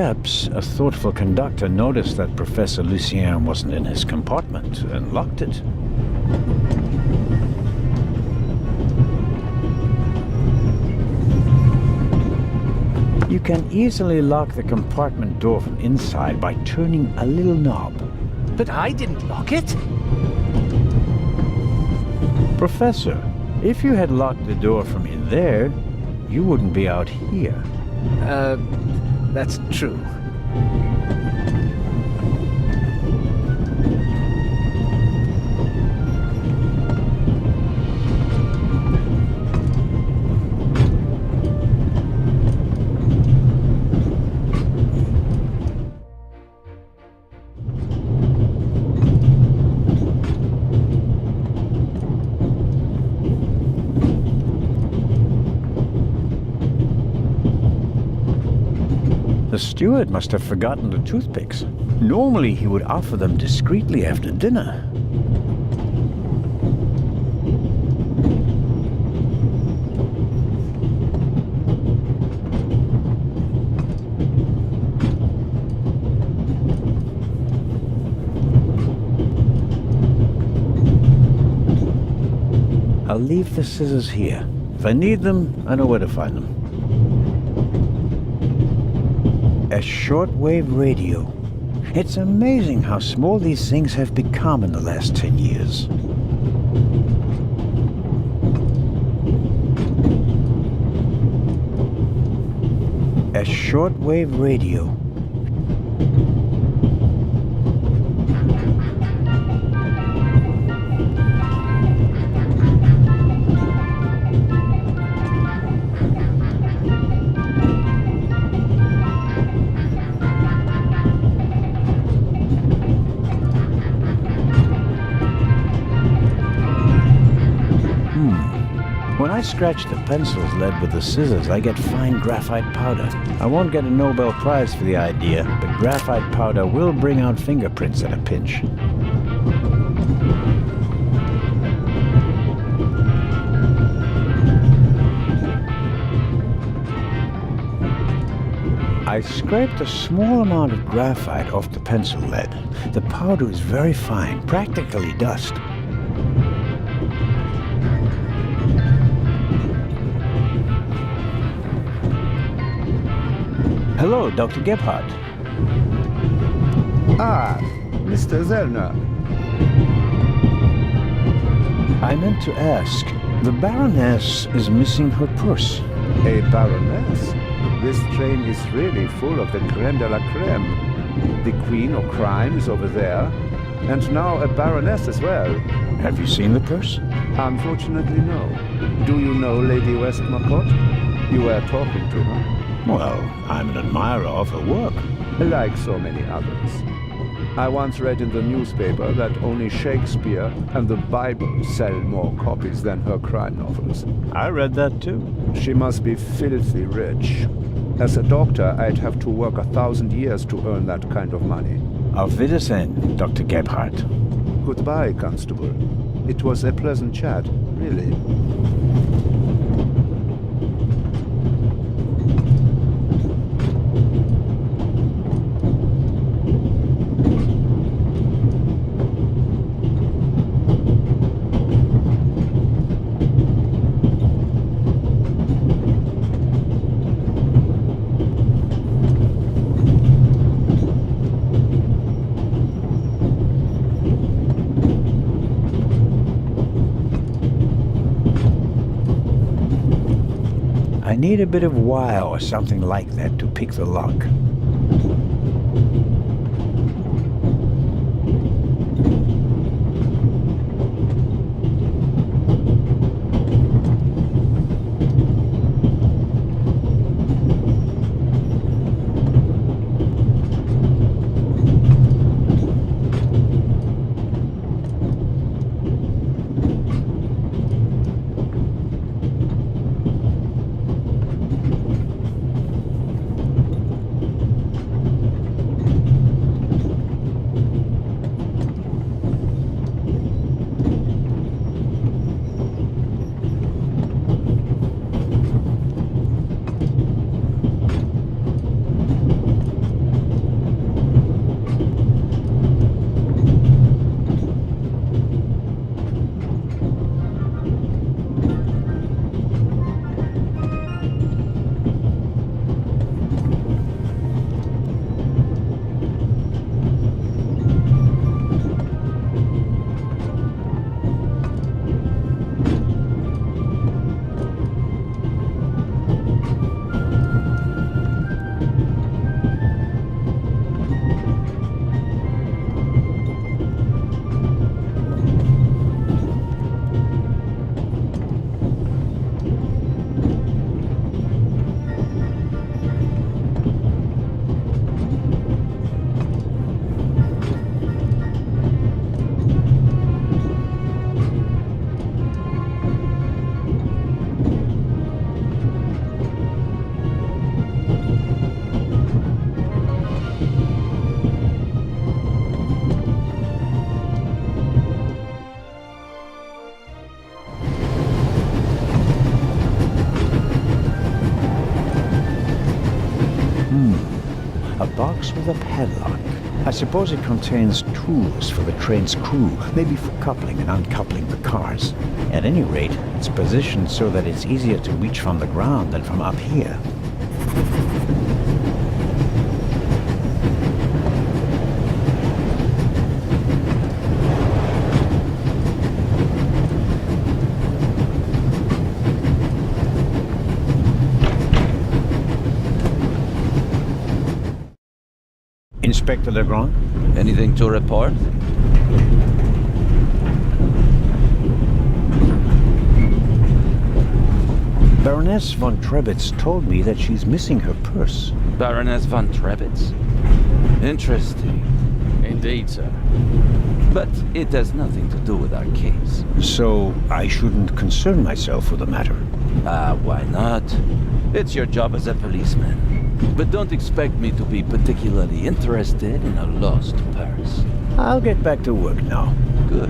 Perhaps a thoughtful conductor noticed that Professor Lucien wasn't in his compartment and locked it. You can easily lock the compartment door from inside by turning a little knob. But I didn't lock it. Professor, if you had locked the door from in there, you wouldn't be out here. That's true. The steward must have forgotten the toothpicks. Normally he would offer them discreetly after dinner. I'll leave the scissors here. If I need them, I know where to find them. A shortwave radio. It's amazing how small these things have become in the last 10 years. A shortwave radio. When I scratch the pencil's lead with the scissors, I get fine graphite powder. I won't get a Nobel Prize for the idea, but graphite powder will bring out fingerprints at a pinch. I scraped a small amount of graphite off the pencil lead. The powder is very fine, practically dust. Hello, Dr. Gebhardt. Ah, Mr. Zellner. I meant to ask, the Baroness is missing her purse. A baroness? This train is really full of the crème de la crème. The queen of crime is over there, and now a baroness as well. Have you seen the purse? Unfortunately, no. Do you know Lady Westmacott? You were talking to her. Well, I'm an admirer of her work. Like so many others. I once read in the newspaper that only Shakespeare and the Bible sell more copies than her crime novels. I read that too. She must be filthy rich. As a doctor, I'd have to work 1,000 years to earn that kind of money. Auf Wiedersehen, Dr. Gebhardt. Goodbye, Constable. It was a pleasant chat, really. I need a bit of wire or something like that to pick the lock. box with a padlock. I suppose it contains tools for the train's crew, maybe for coupling and uncoupling the cars. At any rate, it's positioned so that it's easier to reach from the ground than from up here. Inspector Legrand? Anything to report? Baroness von Trebitz told me that she's missing her purse. Baroness von Trebitz? Interesting. Indeed, sir. But it has nothing to do with our case. So I shouldn't concern myself with the matter. Why not? It's your job as a policeman. But don't expect me to be particularly interested in a lost purse. I'll get back to work now. Good.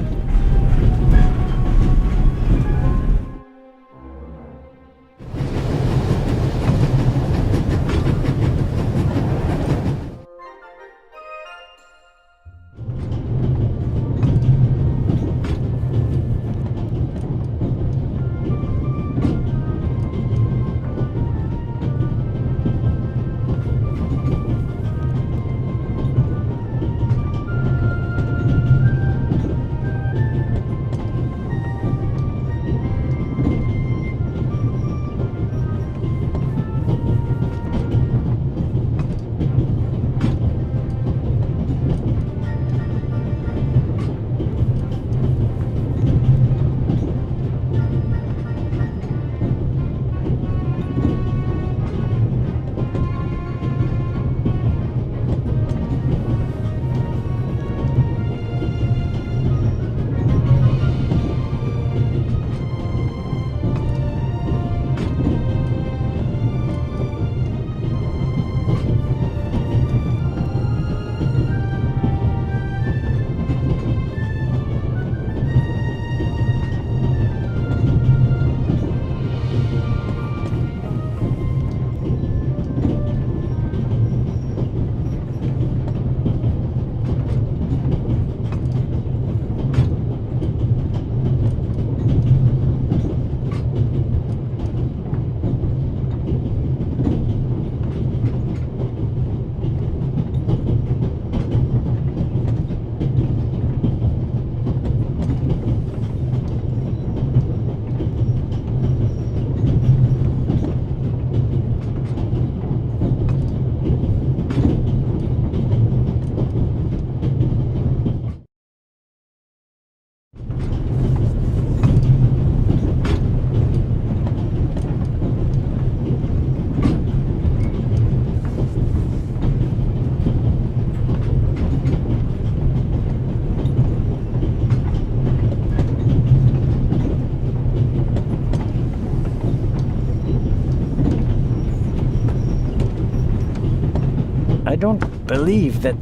I don't believe that...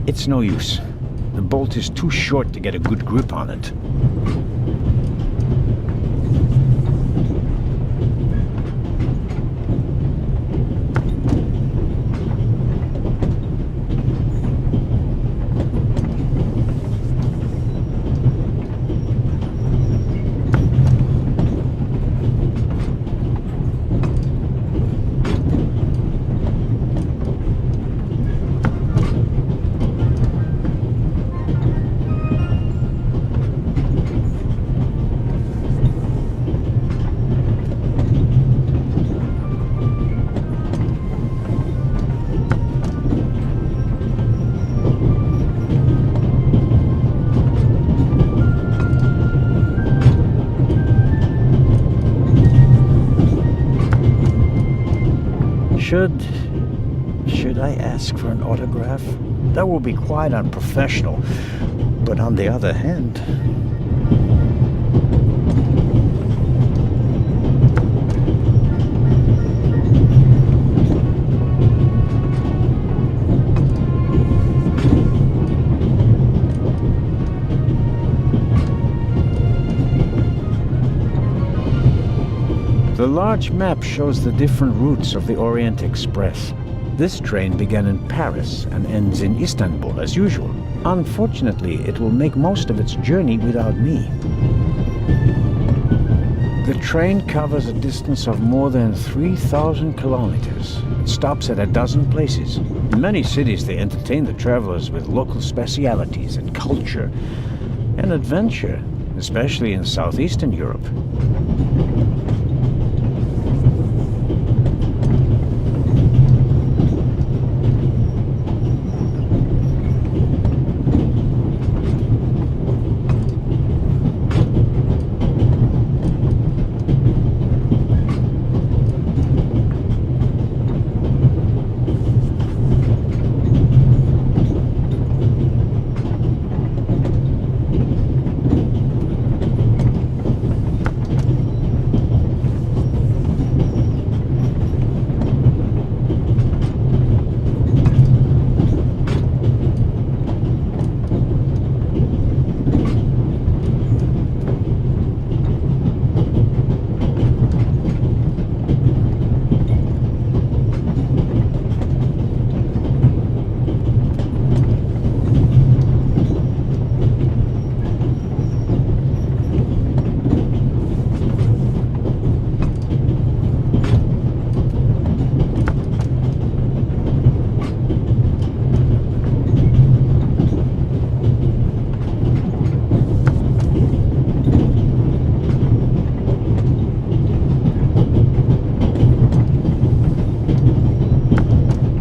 It's no use. The bolt is too short to get a good grip on it. Should I ask for an autograph? That will be quite unprofessional, but on the other hand... The large map shows the different routes of the Orient Express. This train began in Paris and ends in Istanbul as usual. Unfortunately, it will make most of its journey without me. The train covers a distance of more than 3,000 kilometers. It stops at a dozen places. In many cities, they entertain the travelers with local specialities and culture and adventure, especially in southeastern Europe.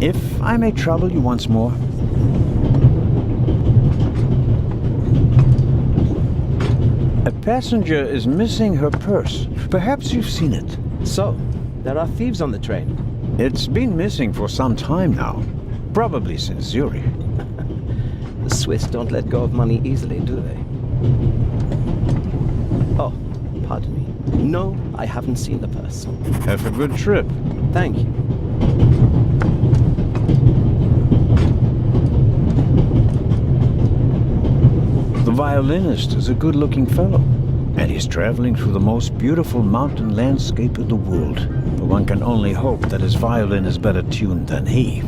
If I may trouble you once more. A passenger is missing her purse. Perhaps you've seen it. So, there are thieves on the train. It's been missing for some time now. Probably since Zurich. The Swiss don't let go of money easily, do they? Oh, pardon me. No, I haven't seen the purse. Have a good trip. Thank you. The violinist is a good-looking fellow, and he's traveling through the most beautiful mountain landscape in the world. But one can only hope that his violin is better tuned than he.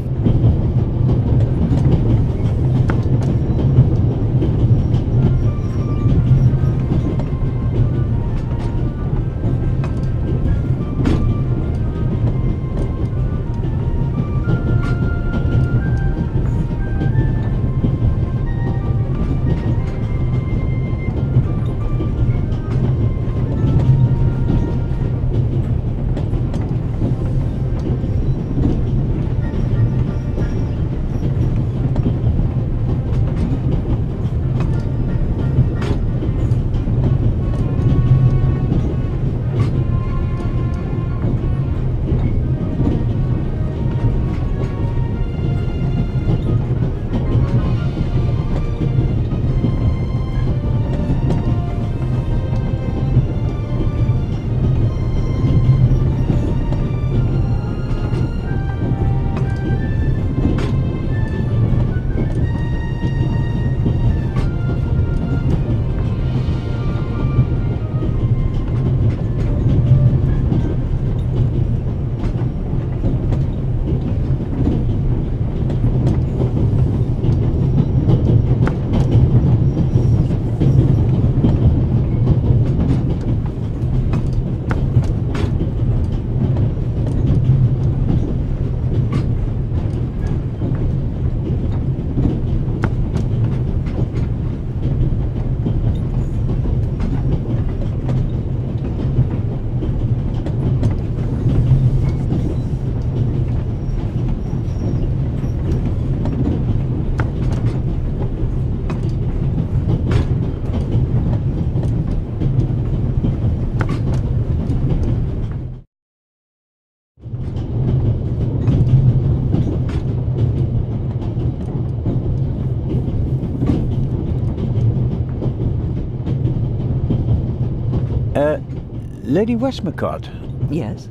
Lady Westmacott. Yes?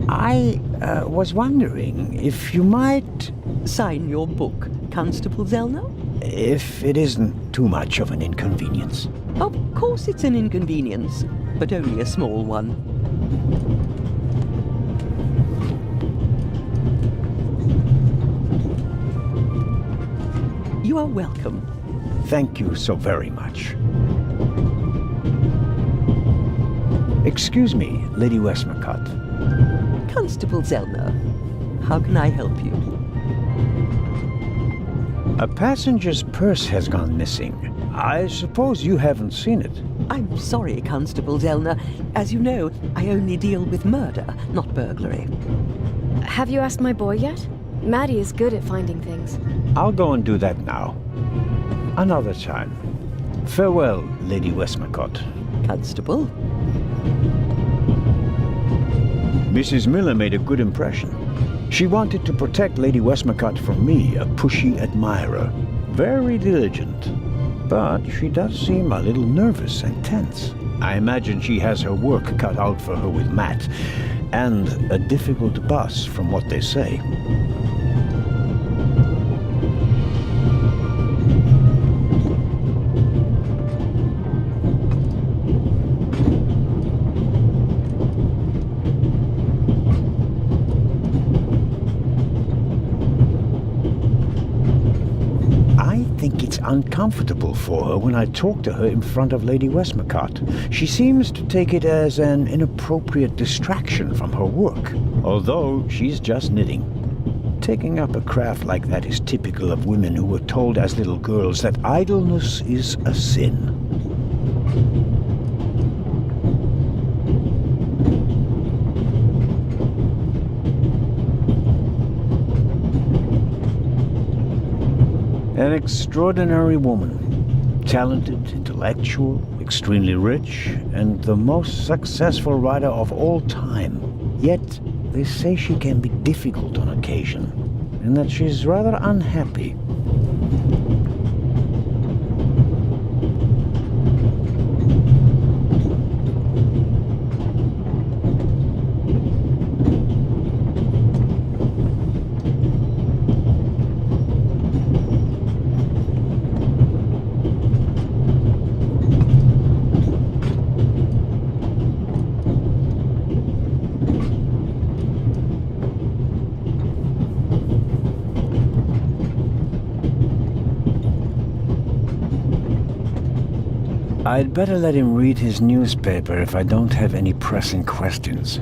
I was wondering if you might... Sign your book, Constable Zellner? If it isn't too much of an inconvenience. Of course it's an inconvenience, but only a small one. You are welcome. Thank you so very much. Excuse me, Lady Westmacott. Constable Zellner, how can I help you? A passenger's purse has gone missing. I suppose you haven't seen it. I'm sorry, Constable Zellner. As you know, I only deal with murder, not burglary. Have you asked my boy yet? Maddie is good at finding things. I'll go and do that now. Another time. Farewell, Lady Westmacott. Constable? Mrs. Miller made a good impression. She wanted to protect Lady Westmacott from me, a pushy admirer. Very diligent. But she does seem a little nervous and tense. I imagine she has her work cut out for her with Matt, and a difficult bus from what they say. Uncomfortable for her when I talk to her in front of Lady Westmacott. She seems to take it as an inappropriate distraction from her work, although she's just knitting. Taking up a craft like that is typical of women who were told as little girls that idleness is a sin. An extraordinary woman. Talented, intellectual, extremely rich, and the most successful writer of all time. Yet, they say she can be difficult on occasion, and that she's rather unhappy. I'd better let him read his newspaper if I don't have any pressing questions.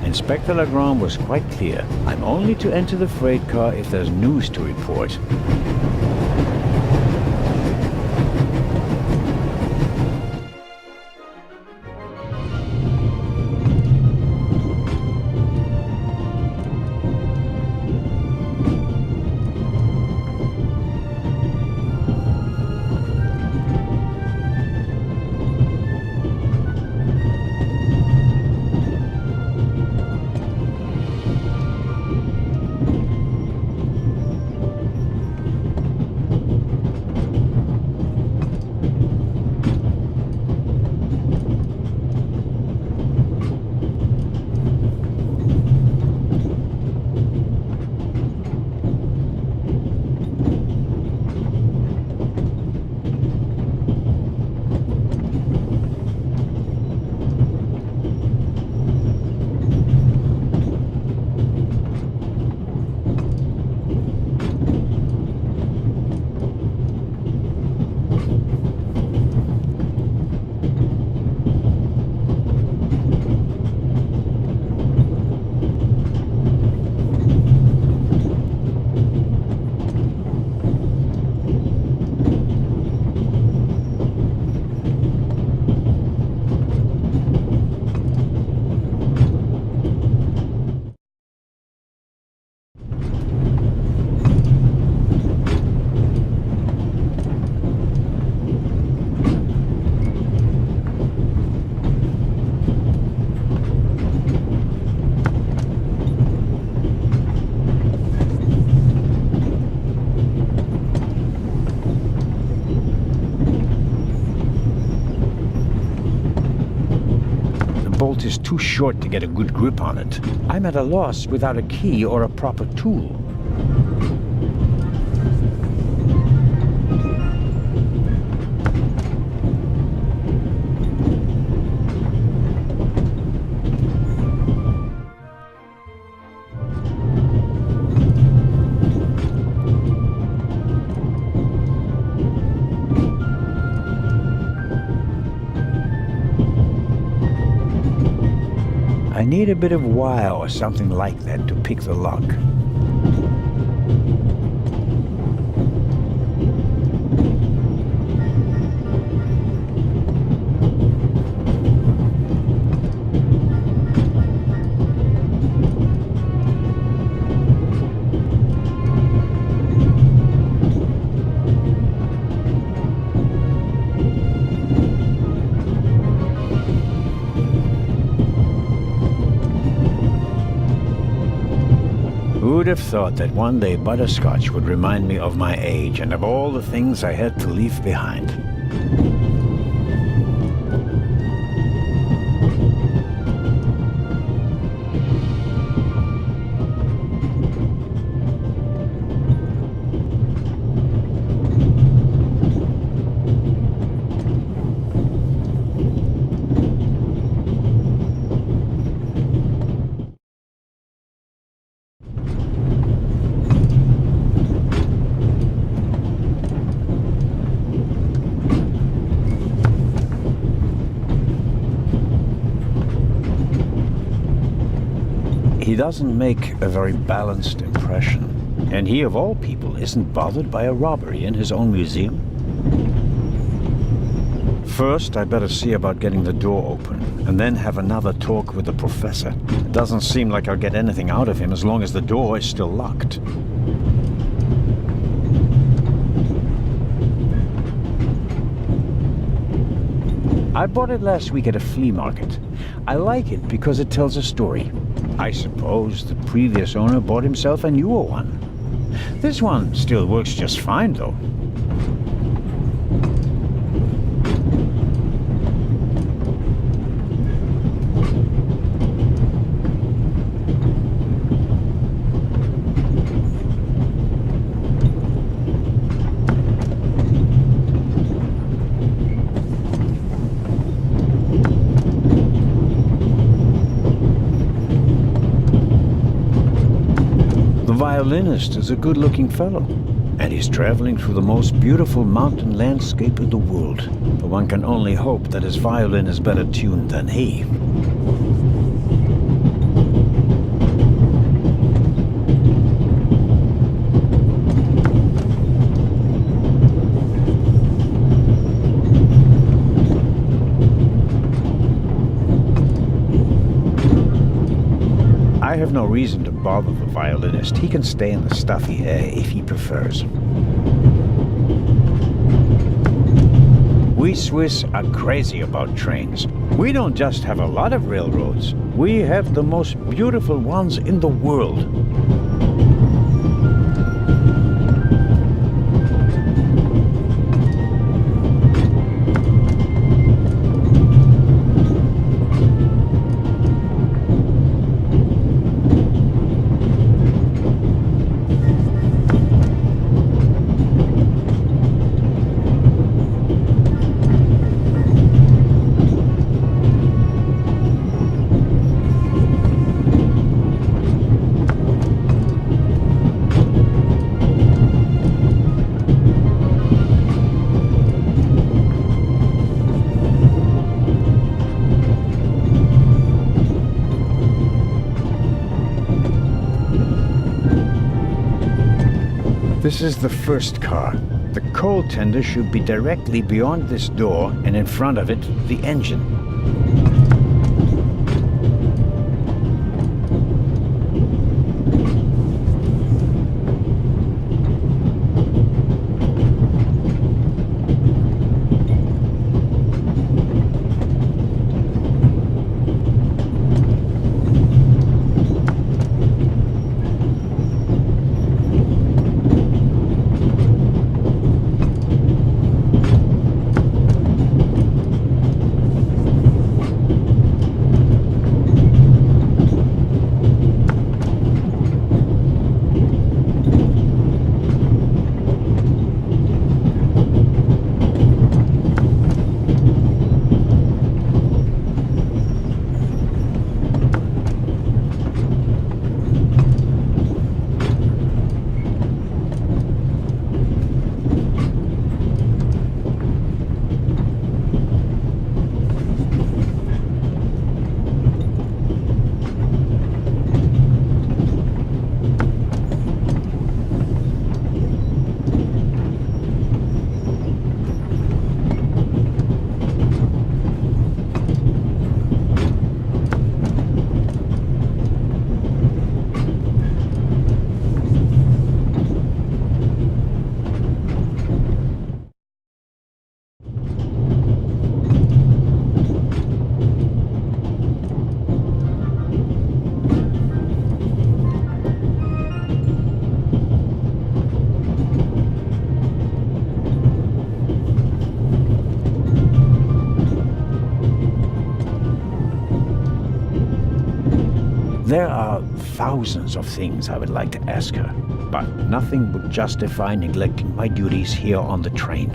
Inspector Legrand was quite clear. I'm only to enter the freight car if there's news to report. bolt is too short to get a good grip on it. I'm at a loss without a key or a proper tool. I need a bit of wire or something like that to pick the lock. Who'd have thought that one day butterscotch would remind me of my age and of all the things I had to leave behind? He doesn't make a very balanced impression. And he, of all people, isn't bothered by a robbery in his own museum. First, I better see about getting the door open, and then have another talk with the professor. It doesn't seem like I'll get anything out of him as long as the door is still locked. I bought it last week at a flea market. I like it because it tells a story. I suppose the previous owner bought himself a newer one. This one still works just fine, though. The violinist is a good-looking fellow, and he's traveling through the most beautiful mountain landscape in the world. But one can only hope that his violin is better tuned than he. I have no reason to bother the violinist. He can stay in the stuffy air if he prefers. We Swiss are crazy about trains. We don't just have a lot of railroads. We have the most beautiful ones in the world. This is the first car. The coal tender should be directly beyond this door, and in front of it, the engine. There are thousands of things I would like to ask her, but nothing would justify neglecting my duties here on the train.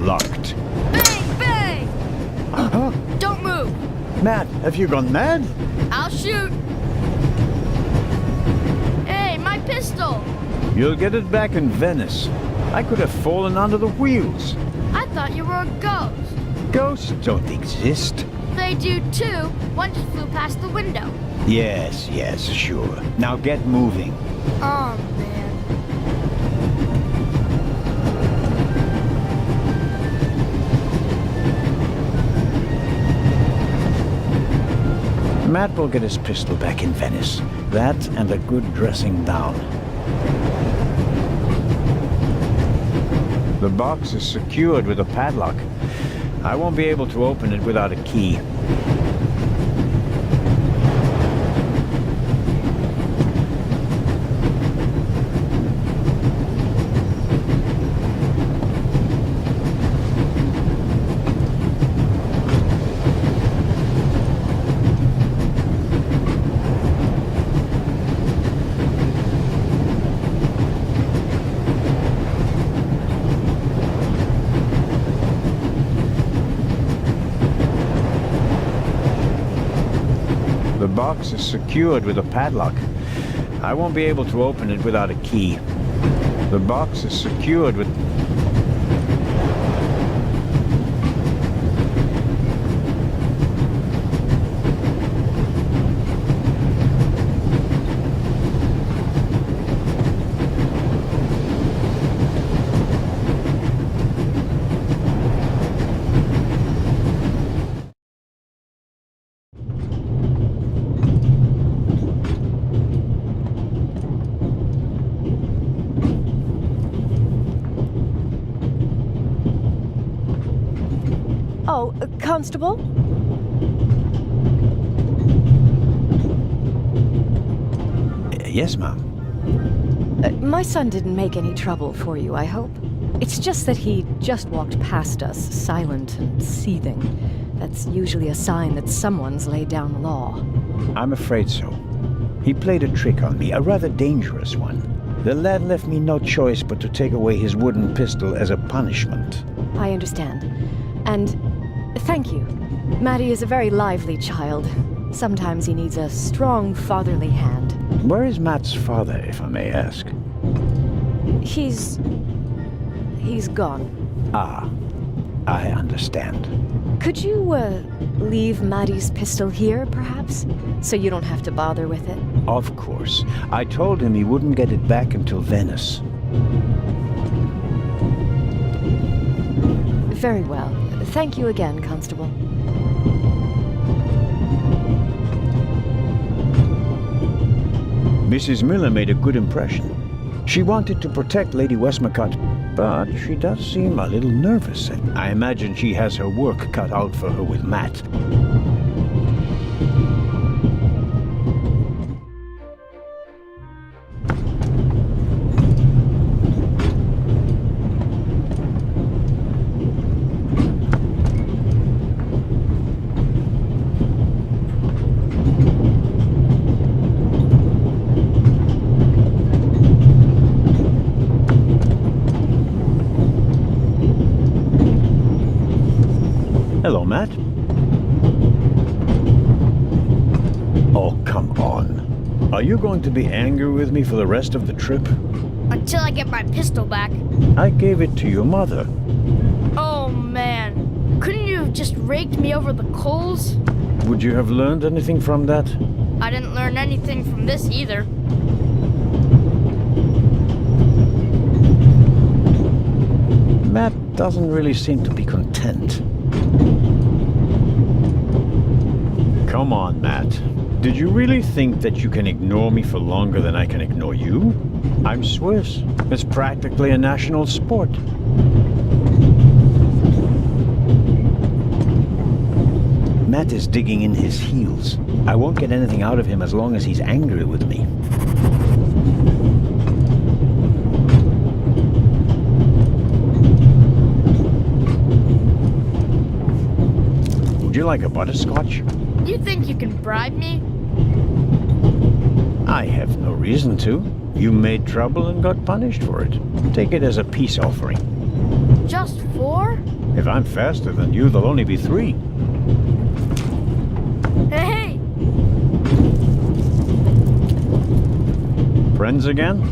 Locked. Bang! Bang! Huh? Don't move! Matt, have you gone mad? I'll shoot! Hey, my pistol! You'll get it back in Venice. I could have fallen under the wheels. I thought you were a ghost. Ghosts don't exist. They do too. One just flew past the window. Yes, sure. Now get moving. Oh, man. Matt will get his pistol back in Venice. That and a good dressing down. The box is secured with a padlock. I won't be able to open it without a key. The box is secured with a padlock. I won't be able to open it without a key. The box is secured with... Oh, Constable? Yes, ma'am. My son didn't make any trouble for you, I hope. It's just that he just walked past us, silent and seething. That's usually a sign that someone's laid down the law. I'm afraid so. He played a trick on me, a rather dangerous one. The lad left me no choice but to take away his wooden pistol as a punishment. I understand. And thank you. Matty is a very lively child. Sometimes he needs a strong fatherly hand. Where is Matt's father, if I may ask? He's gone. Ah, I understand. Could you, leave Matty's pistol here, perhaps? So you don't have to bother with it? Of course. I told him he wouldn't get it back until Venice. Very well. Thank you again, Constable. Mrs. Miller made a good impression. She wanted to protect Lady Westmacott, but she does seem a little nervous, and I imagine she has her work cut out for her with Matt. Hello, Matt. Oh, come on. Are you going to be angry with me for the rest of the trip? Until I get my pistol back. I gave it to your mother. Oh, man. Couldn't you have just raked me over the coals? Would you have learned anything from that? I didn't learn anything from this either. Matt doesn't really seem to be content. Come on, Matt. Did you really think that you can ignore me for longer than I can ignore you? I'm Swiss. It's practically a national sport. Matt is digging in his heels. I won't get anything out of him as long as he's angry with me. Would you like a butterscotch? You think you can bribe me? I have no reason to. You made trouble and got punished for it. Take it as a peace offering. Just 4? If I'm faster than you, there'll only be 3. Hey! Friends again?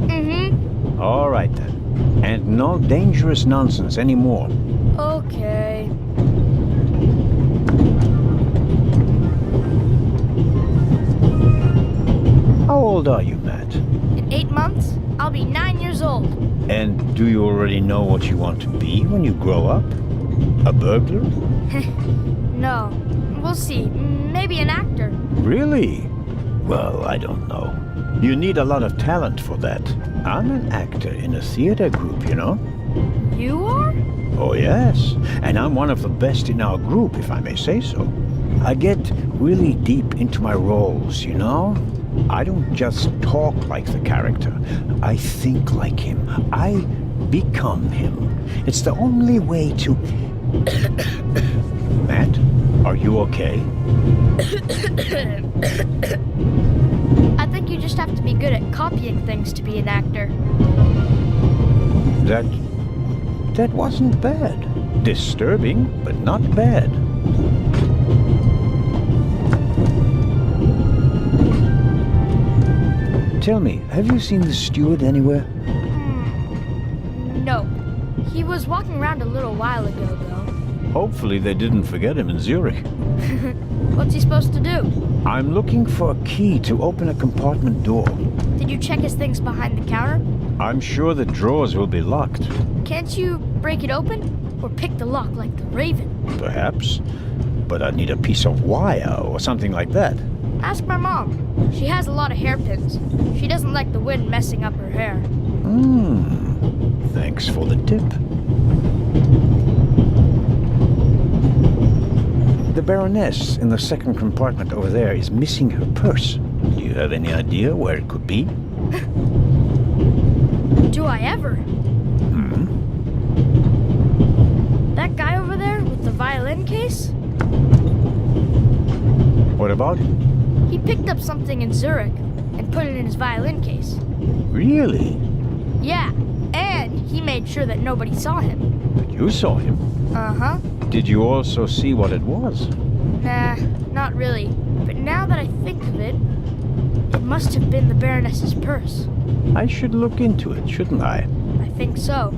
Mm-hmm. All right then. And no dangerous nonsense anymore. Okay. How old are you, Matt? In 8 months, I'll be 9 years old. And do you already know what you want to be when you grow up? A burglar? No. We'll see. Maybe an actor. Really? Well, I don't know. You need a lot of talent for that. I'm an actor in a theater group, you know? You are? Oh, yes. And I'm one of the best in our group, if I may say so. I get really deep into my roles, you know? I don't just talk like the character. I think like him. I become him. It's the only way to... Matt, are you okay? I think you just have to be good at copying things to be an actor. That wasn't bad. Disturbing, but not bad. Tell me, have you seen the steward anywhere? No. He was walking around a little while ago, though. Hopefully they didn't forget him in Zurich. What's he supposed to do? I'm looking for a key to open a compartment door. Did you check his things behind the counter? I'm sure the drawers will be locked. Can't you break it open? Or pick the lock like the Raven? Perhaps. But I'd need a piece of wire or something like that. Ask my mom. She has a lot of hairpins. She doesn't like the wind messing up her hair. Thanks for the tip. The Baroness in the second compartment over there is missing her purse. Do you have any idea where it could be? Do I ever? That guy over there with the violin case? What about him? He picked up something in Zurich and put it in his violin case. Really? Yeah, and he made sure that nobody saw him. But you saw him. Uh-huh. Did you also see what it was? Nah, not really. But now that I think of it, it must have been the Baroness's purse. I should look into it, shouldn't I? I think so.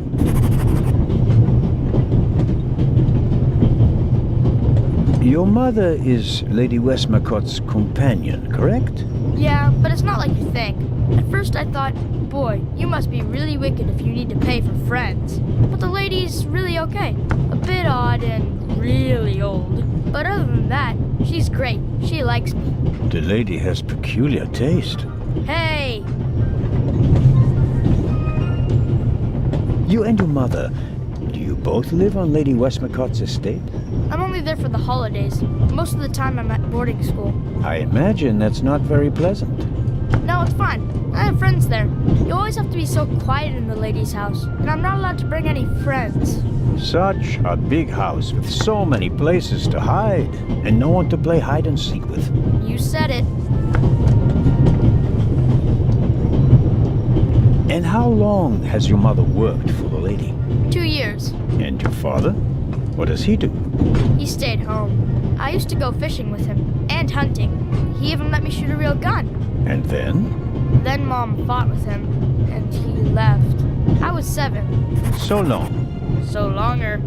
Your mother is Lady Westmacott's companion, correct? Yeah, but it's not like you think. At first I thought, boy, you must be really wicked if you need to pay for friends. But the lady's really okay. A bit odd and really old. But other than that, she's great. She likes me. The lady has peculiar taste. Hey! You and your mother, do you both live on Lady Westmacott's estate? I'm only there for the holidays. Most of the time I'm at boarding school. I imagine that's not very pleasant. No, it's fine. I have friends there. You always have to be so quiet in the lady's house, and I'm not allowed to bring any friends. Such a big house with so many places to hide, and no one to play hide and seek with. You said it. And how long has your mother worked for the lady? 2 years. And your father? What does he do? He stayed home. I used to go fishing with him, and hunting. He even let me shoot a real gun. And then? Then Mom fought with him, and he left. I was 7. So long. So longer.